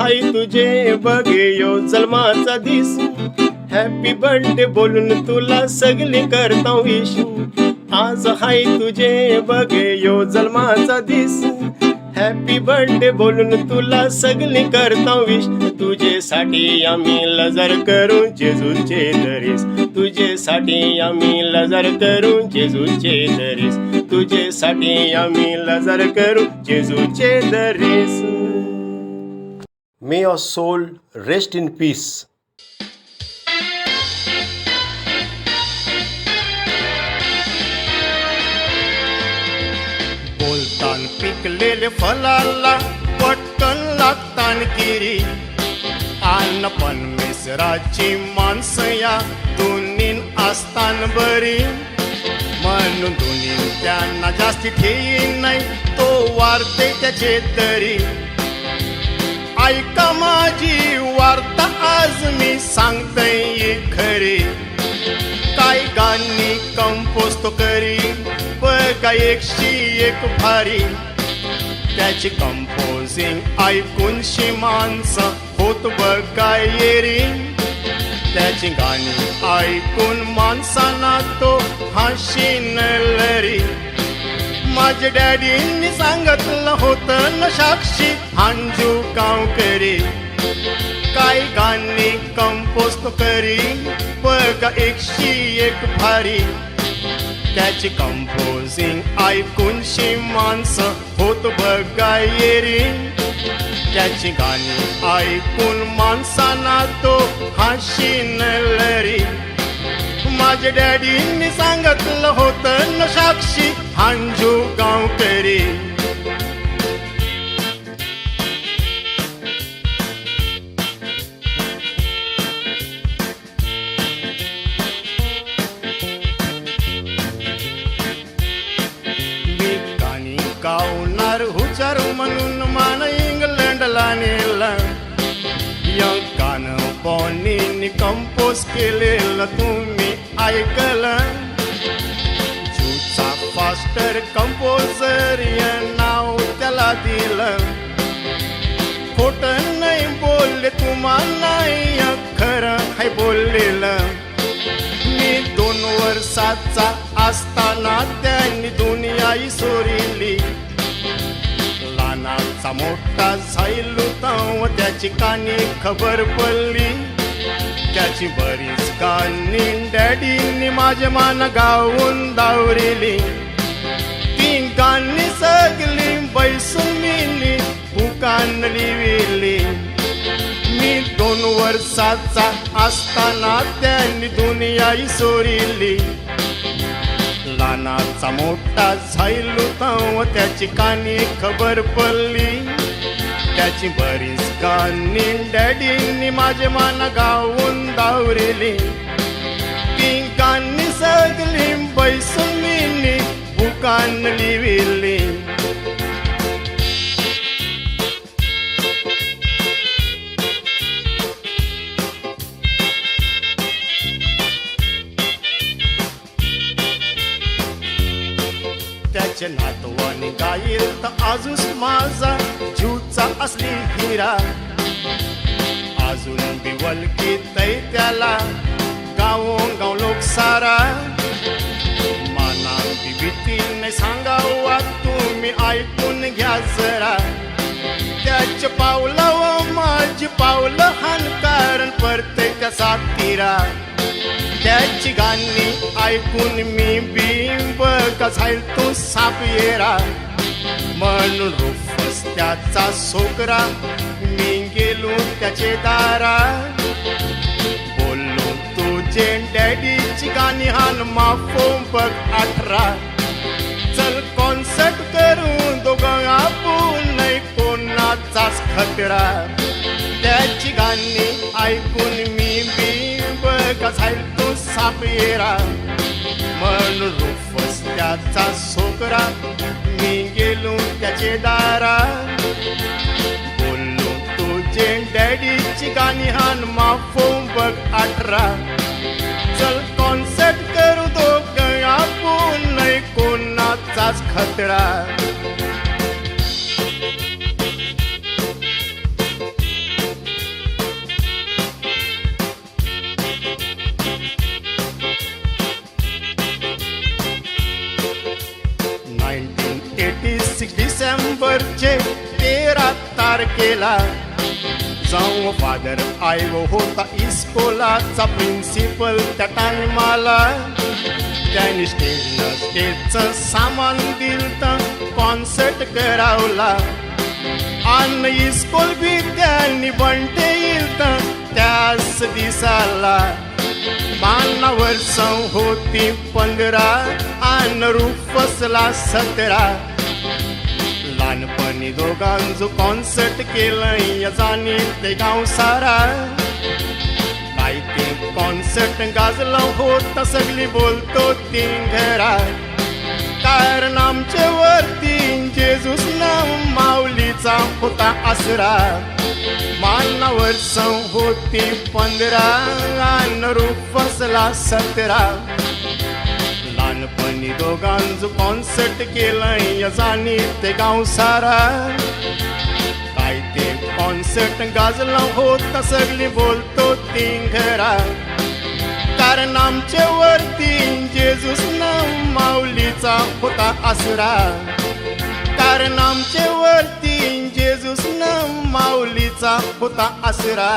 हाय तुझे बघे यो जन्माचा दिस, happy birthday बोलून तुला सगळे करता विश. आज हाय तुझे बघे यो जन्माचा दिस, हॅपी बर्थडे बोलून तुला सगळे करता विश. तुझेसाठी आम्ही लजर करू जेजूचे दरीस, तुझेसाठी आम्ही लजर करू जेजूचे दरीस, तुझेसाठी आम्ही लजर करू जेजूचे दरीस. May your soul rest in peace. बोलतान पिकलेले फलाला पटकन लागतान किरी, आन पण मिसराची माणसं या दोन्हीन असतान बरी. म्हणून दोन्ही त्यांना जास्ती ठेई नाही, तो वारते त्याचे तरी. ऐका माझी वार्ता आज मी सांगतय खरी, काय गाणी कंपोज तो करी बघा एकशी एक भारी. त्याची कंपोजिंग ऐकून शी माणसं होत बघा येरी, त्याची गाणी ऐकून माणसांना तो हाशीन लरी. माझ्या डॅडींनी सांगितलं होतं न साक्षी अंजू गावकरी, काय गाणी कंपोज तो करी बघा एकशी एक भारी. त्याची कंपोजिंग ऐकून शी माणसं होत बघा येरी, त्याची गाणी ऐकून माणसांना तो हाशीन लरी. माझ्या डॅडींनी सांगितलं होतं न साक्षी अंजू गावकरी. मी गाणी गावणार हुशार म्हणून मान इंग्लंडला नेला, या गाणं बॉनीनी कंपोज केलेलं तुम्ही ऐकलं. जूचा फास्टर कंपोजर या नाव त्याला दिलं. खोटं नाही बोलले तुम्हाला, या खरं हाय बोललेलं. मी 2 वर्षाचा असताना त्यांनी दुनिया सोरिली, लहानाचा मोठा झाईल तेव्हा त्याची कानी खबर पडली. त्याची बरीच गाणी डॅडींनी माझे मान गाऊन दावरिली. ती गाणी सगळी बैसून मी बुकान लिहिली. मी 2 वर्षाचा असताना त्यांनी दुनिया सोरिली, लहानाचा मोठा झाईल तेव्हा त्याची कानी खबर पडली. त्याची बरीच गाणी डॅडींनी माझे मान गाऊन दावरिली. ती गाणी सगळी बैसून मी बुकान लिहिली. त्याचे नातवाने गाईल तर अजून माझा जीवचा असली हिरा. अजून बिवलकीत त्याला गावोगाव लोक सारा. माना भीती नाही सांगावा तुम्ही ऐकून घ्या जरा. त्याचे पावलं व माझी पावलं हान कारण परते त्याचा तिरा. त्याची गाणी ऐकून मी बिंब कसाईल तू साप येरा. म्हणून रुफस त्याचा सोकरा मी गेलो त्याचे दारा. बोललो तुझे डॅडीची गाणी हान माफो बघ 18. चल कॉन्सर्ट करू दोघं आपण नाही कोणाचाच खतरा. त्याची गाणी ऐकून मी बिंब कसाईल तू साप येरा. म्हणून रुफस त्याचा सोकरा मी गेलो त्याचे दारा. बोललो तुझे डॅडीची गाणी हान माफो बघ 18. चल कॉन्सर्ट करू दोघं आपण नाही कोणाचाच खतरा. तयार केला. जाऊ फादर आयो होता इस्कोलाचा प्रिन्सिपल त्या टायमाला. त्याने स्टेजचं सामान दिलतं, कॉन्सर्ट करावला. आणि इस्कोल बी त्यांनी बंटे इलतं त्याच दिसाला. मानावर होती 15 आणि रुफसला 17. लहानपणी दोघांचं कॉन्सर्ट केलं जाणीव ते गाव सारा. काय ते कॉन्सर्ट गाजलं होतं सगळी बोलतो ती घरा. कारण आमच्या वरती जेजूस नाव माऊलीचा होता आसरा. मानावर होती 15 आणि रुफसला 17. लहानपणी दोघांचं कॉन्सर्ट केलं जाणीव ते गाव सारा. काय ते कॉन्सर्ट गाजलं होतं सगळी बोलतो ती घरा. कारण आमच्या वरती जेजूस नाव माऊलीचा होता आसरा. कारण आमच्या वरती जेजूस नाव माऊलीचा होता आसरा.